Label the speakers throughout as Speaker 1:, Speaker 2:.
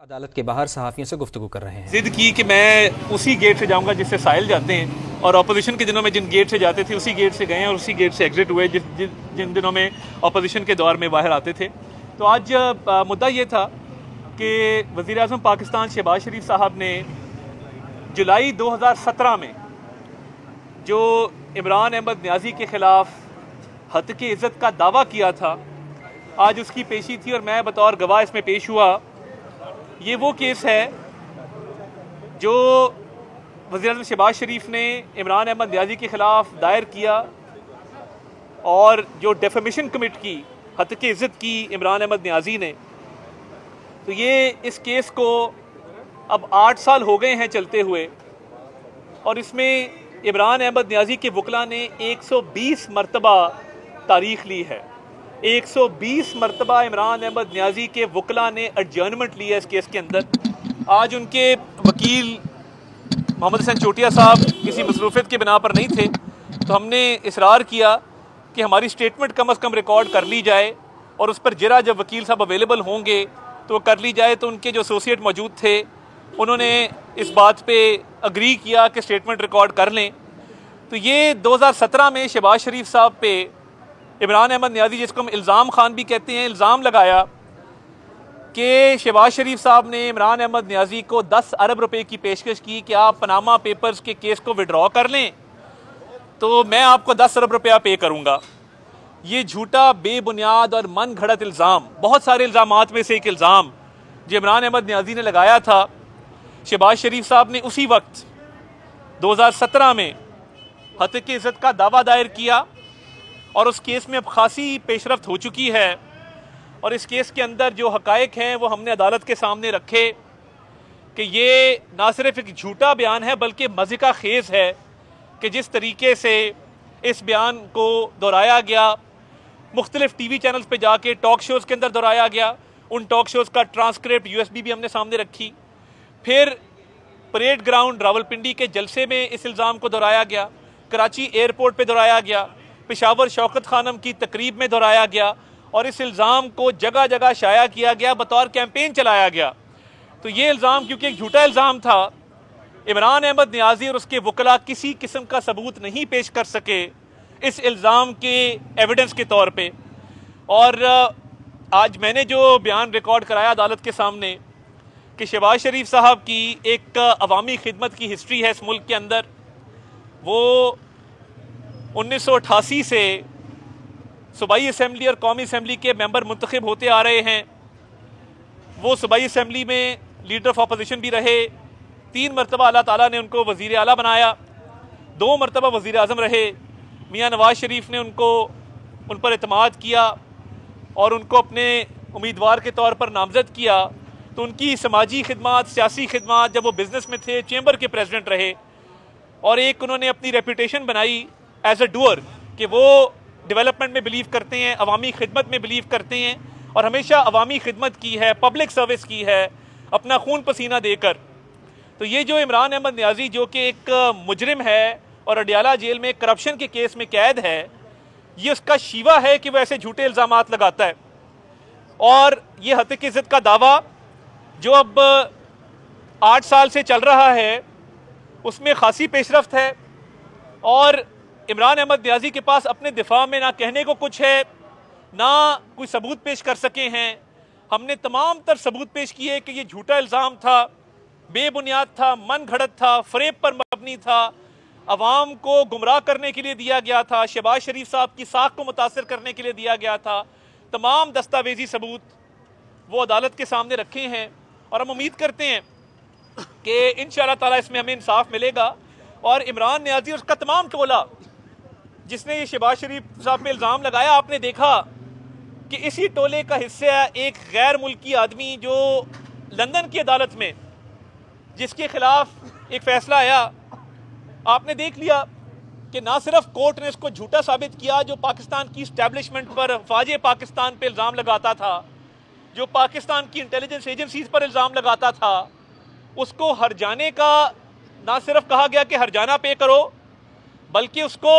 Speaker 1: अदालत के बाहर सहाफ़ियों से गुफ्तगू कर रहे हैं।
Speaker 2: जिद की कि मैं उसी गेट से जाऊंगा जिससे साहिल जाते हैं, और अपोजिशन के दिनों में जिन गेट से जाते थे उसी गेट से गए और उसी गेट से एग्जिट हुए जिन दिनों में अपोजिशन के दौर में बाहर आते थे। तो आज मुद्दा ये था कि वज़ीर-ए-आज़म पाकिस्तान शहबाज शरीफ साहब ने जुलाई 2017 में जो इमरान अहमद न्याजी के ख़िलाफ़ हत्क इज़्ज़त का दावा किया था, आज उसकी पेशी थी और मैं बतौर गवाह इसमें पेश हुआ। ये वो केस है जो वज़ीर-ए-आज़म शहबाज शरीफ ने इमरान अहमद न्याजी के ख़िलाफ़ दायर किया और जो डेफेमेशन कमिट की, हत्क इज़्ज़त की इमरान अहमद न्याजी ने। तो ये इस केस को अब 8 साल हो गए हैं चलते हुए, और इसमें इमरान अहमद न्याजी के वकला ने 120 मरतबा तारीख ली है। 120 मरतबा इमरान अहमद न्याजी के वकला ने एडजर्नमेंट ली है इस केस के अंदर। आज उनके वकील मोहम्मद हसन चोटिया साहब किसी मसरूफियत के बिना पर नहीं थे, तो हमने इसरार किया कि हमारी स्टेटमेंट कम अज़ कम रिकॉर्ड कर ली जाए और उस पर जरा जब वकील साहब अवेलेबल होंगे तो कर ली जाए। तो उनके जो एसोसिएट मौजूद थे उन्होंने इस बात पे अग्री किया कि स्टेटमेंट रिकॉर्ड कर लें। तो ये 2017 में शहबाज शरीफ साहब पे इमरान अहमद न्याजी, जिसको हम इल्ज़ाम खान भी कहते हैं, इल्ज़ाम लगाया कि शहबाज शरीफ साहब ने इमरान अहमद न्याजी को 10 अरब रुपए की पेशकश की कि आप पनामा पेपर्स के केस को विड्रॉ कर लें तो मैं आपको 10 अरब रुपया पे करूँगा। ये झूठा, बेबुनियाद और मन घड़त इल्ज़ाम, बहुत सारे इल्ज़ामात में से एक इल्ज़ाम जो इमरान अहमद न्याजी ने लगाया था, शहबाज शरीफ साहब ने उसी वक्त 2017 में हत्क इज़्ज़त का दावा दायर किया और उस केस में अब खासी पेशरफ्त हो चुकी है। और इस केस के अंदर जो हकायक हैं वो हमने अदालत के सामने रखे कि ये ना सिर्फ एक झूठा बयान है बल्कि मज़िका खेज़ है कि जिस तरीके से इस बयान को दोहराया गया, मुख्तलिफ टीवी चैनल्स पे जाके टॉक शोज़ के अंदर दोहराया गया। उन टॉक शोज़ का ट्रांसक्रिप्ट USB भी हमने सामने रखी। फिर परेड ग्राउंड रावलपिंडी के जलसे में इस इल्ज़ाम को दोहराया गया, कराची एयरपोर्ट पे दोहराया गया, पेशावर शौकत खानम की तकरीब में दोहराया गया और इस इल्ज़ाम को जगह जगह शाया किया गया, बतौर कैंपेन चलाया गया। तो ये इल्ज़ाम क्योंकि एक झूठा इल्ज़ाम था, इमरान अहमद न्याजी और उसके वकला किसी किस्म का सबूत नहीं पेश कर सके इस इल्ज़ाम के एविडेंस के तौर पे। और आज मैंने जो बयान रिकॉर्ड कराया अदालत के सामने कि शहबाज शरीफ साहब की एक अवामी खिदमत की हिस्ट्री है इस मुल्क के अंदर। वो 1988 से सूबाई असम्बली और कौमी असम्बली के मेंबर मुंतखब होते आ रहे हैं। वो सूबाई असम्बली में लीडर ऑफ अपोजिशन भी रहे, 3 मरतबा अल्लाह ताला ने उनको वज़ीर आला बनाया, 2 मरतबा वज़ीर आज़म रहे। मियाँ नवाज शरीफ ने उन पर एतमाद किया और उनको अपने उम्मीदवार के तौर पर नामज़द किया। तो उनकी समाजी खिदमत, सियासी खिदमत, जब वो बिज़नेस में थे चैम्बर के प्रेसिडेंट रहे और एक उन्होंने अपनी रेपूटेशन बनाई एज अ डूअर कि वो डेवलपमेंट में बिलीव करते हैं, अवामी खिदमत में बिलीव करते हैं और हमेशा अवामी खिदमत की है, पब्लिक सर्विस की है, अपना खून पसीना देकर। तो ये जो इमरान अहमद न्याजी जो कि एक मुजरिम है और अडियाला जेल में करप्शन के केस में कैद है, ये उसका शीवा है कि वो ऐसे झूठे इल्ज़ामात लगाता है। और ये हत्क इज़्ज़त का दावा जो अब 8 साल से चल रहा है उसमें खासी पेशरफ्त है और इमरान अहमद न्याजी के पास अपने दिफा में ना कहने को कुछ है, ना कोई सबूत पेश कर सके हैं। हमने तमाम तर सबूत पेश किए कि ये झूठा इल्ज़ाम था, बेबुनियाद था, मन घड़त था, फ़रेब पर मबनी था, अवाम को गुमराह करने के लिए दिया गया था, शहबाज शरीफ साहब की साख को मुतासर करने के लिए दिया गया था। तमाम दस्तावेजी सबूत वो अदालत के सामने रखे हैं और हम उम्मीद करते हैं कि इंशाअल्लाह ताला इसमें हमें इंसाफ मिलेगा। और इमरान न्याजी और उसका तमाम टोला जिसने ये शहबाज शरीफ साहब पे इल्ज़ाम लगाया, आपने देखा कि इसी टोले का हिस्सा है एक गैर मुल्की आदमी जो लंदन की अदालत में, जिसके खिलाफ एक फ़ैसला आया, आपने देख लिया कि ना सिर्फ कोर्ट ने इसको झूठा साबित किया, जो पाकिस्तान की इस्टेब्लिशमेंट पर, फ़ौज पाकिस्तान पे इल्ज़ाम लगाता था, जो पाकिस्तान की इंटेलिजेंस एजेंसीज पर इल्ज़ाम लगाता था, उसको हरजाने का ना सिर्फ कहा गया कि हरजाना पे करो, बल्कि उसको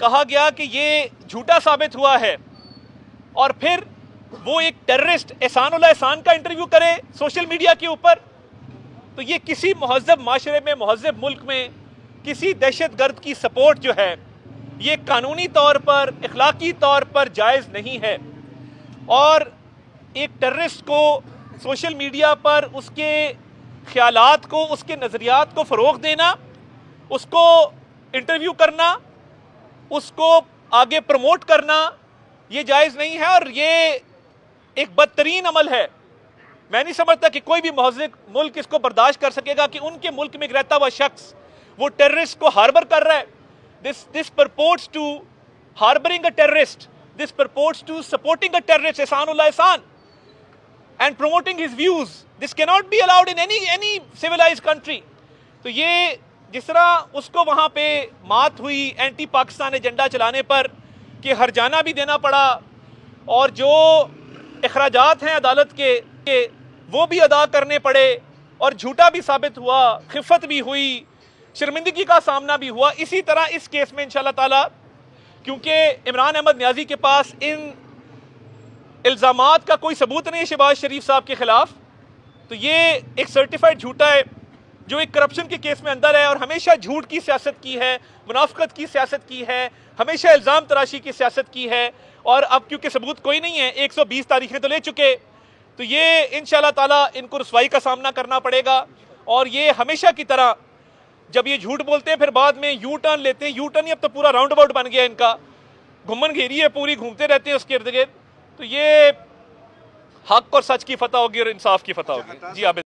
Speaker 2: कहा गया कि ये झूठा साबित हुआ है और फिर वो एक टेररिस्ट एहसानुल्लाह एहसान का इंटरव्यू करे सोशल मीडिया के ऊपर, तो ये किसी महज़ब माशरे में, महज़ब मुल्क में किसी दहशतगर्द की सपोर्ट जो है ये कानूनी तौर पर, इखलाकी तौर पर जायज़ नहीं है। और एक टेररिस्ट को सोशल मीडिया पर उसके ख्यालात को, उसके नज़रियात को फ़रोग़ देना, उसको इंटरव्यू करना, उसको आगे प्रमोट करना, ये जायज़ नहीं है और ये एक बदतरीन अमल है। मैं नहीं समझता कि कोई भी महज़ब मुल्क इसको बर्दाश्त कर सकेगा कि उनके मुल्क में रहता हुआ शख्स वो टेररिस्ट को हार्बर कर रहा है। This purports to harboring a terrorist, this purports to supporting a terrorist, Ehsanullah एहसान, and promoting his views. This cannot be allowed in any civilized country. तो ये जिस तरह उसको वहाँ पे मात हुई एंटी पाकिस्तान एजेंडा चलाने पर कि हरजाना भी देना पड़ा और जो अखराजात हैं अदालत के वो भी अदा करने पड़े और झूठा भी साबित हुआ, खिफ़त भी हुई, शर्मिंदगी का सामना भी हुआ। इसी तरह इस केस में इंशाअल्लाह ताला, क्योंकि इमरान अहमद न्याजी के पास इन इल्ज़ामात का कोई सबूत नहीं है शहबाज शरीफ साहब के खिलाफ, तो ये एक सर्टिफाइड झूठा है जो एक करप्शन के केस में अंदर है और हमेशा झूठ की सियासत की है, मुनाफिकत की सियासत की है, हमेशा इल्ज़ाम तराशी की सियासत की है। और अब क्योंकि सबूत कोई नहीं है, 120 तारीखें तो ले चुके, तो ये इंशाअल्लाह ताला इनको रुसवाई का सामना करना पड़ेगा। और ये हमेशा की तरह जब ये झूठ बोलते हैं फिर बाद में यू टर्न लेते हैं, यू टर्न ही अब तो पूरा राउंड अबाउट बन गया इनका, घुमन घेरी है पूरी, घूमते रहते हैं उसके इर्द गिर्द। तो ये हक और सच की फतह होगी और इंसाफ की फतह होगी। जी आप